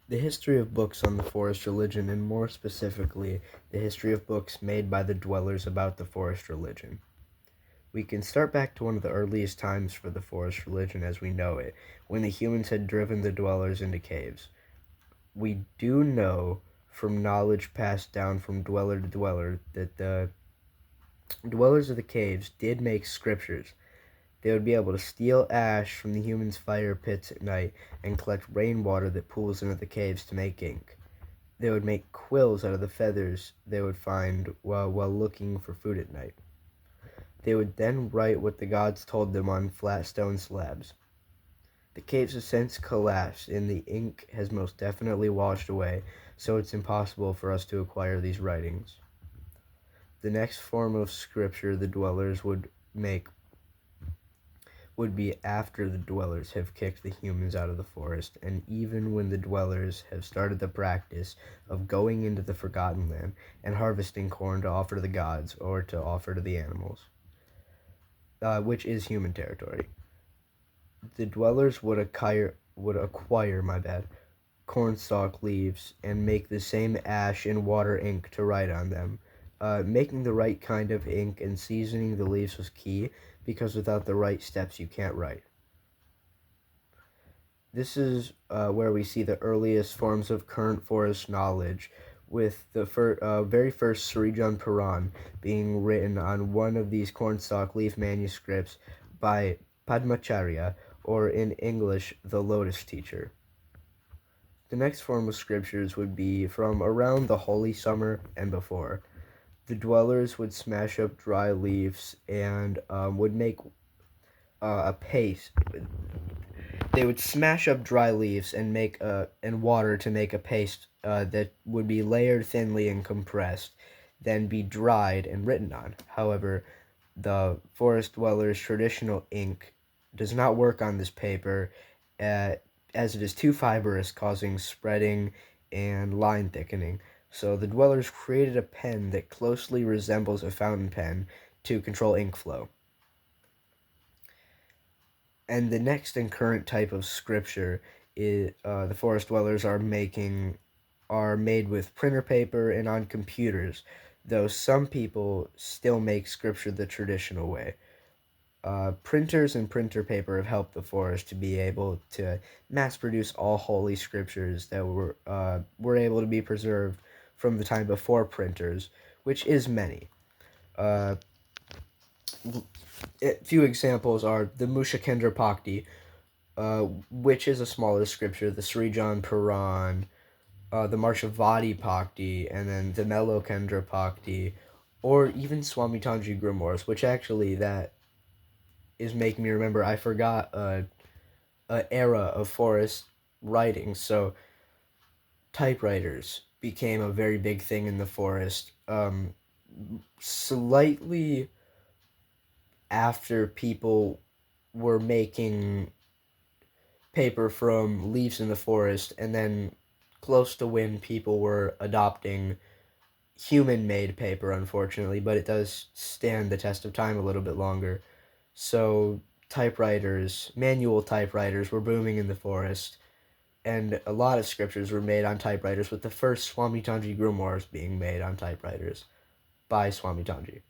The history of books on the forest religion, and more specifically, the history of books made by the dwellers about the forest religion. We can start back to one of the earliest times for the forest religion as we know it, when the humans had driven the dwellers into caves. We do know from knowledge passed down from dweller to dweller that the dwellers of the caves did make scriptures. They would be able to steal ash from the humans' fire pits at night and collect rainwater that pools into the caves to make ink. They would make quills out of the feathers they would find while looking for food at night. They would then write what the gods told them on flat stone slabs. The caves have since collapsed and the ink has most definitely washed away, so it's impossible for us to acquire these writings. The next form of scripture the dwellers would make would be after the dwellers have kicked the humans out of the forest, and even when the dwellers have started the practice of going into the Forgotten Land and harvesting corn to offer to the gods or to offer to the animals, which is human territory. The dwellers would acquire cornstalk leaves and make the same ash and water ink to write on them. Making the right kind of ink and seasoning the leaves was key, because without the right steps you can't write. This is where we see the earliest forms of current forest knowledge, with the very first Srijan Puran being written on one of these cornstalk leaf manuscripts by Padmacharya, or in English, the Lotus Teacher. The next form of scriptures would be from around the holy summer and before. The dwellers would smash up dry leaves and would make a paste. They would smash up dry leaves and make and water to make a paste that would be layered thinly and compressed, then be dried and written on. However, the forest dwellers' traditional ink does not work on this paper, as it is too fibrous, causing spreading and line thickening. So the dwellers created a pen that closely resembles a fountain pen to control ink flow. And the next and current type of scripture the forest dwellers are made with printer paper and on computers, though some people still make scripture the traditional way. Printers and printer paper have helped the forest to be able to mass produce all holy scriptures that were able to be preserved from the time before printers, which is many. Uh, a few examples are the Mushakendra Bhakti, which is a smaller scripture, the Srijan Puran, the Marshavadi Bhakti, and then the Melokendra Bhakti, or even Swami Tanji Grimoires, which actually that is making me remember I forgot a era of forest writing. So typewriters became a very big thing in the forest. Slightly after people were making paper from leaves in the forest, and then close to when people were adopting human-made paper, unfortunately, but it does stand the test of time a little bit longer. So manual typewriters were booming in the forest, and a lot of scriptures were made on typewriters, with the first Swami Tanji Grimoires being made on typewriters by Swami Tanji.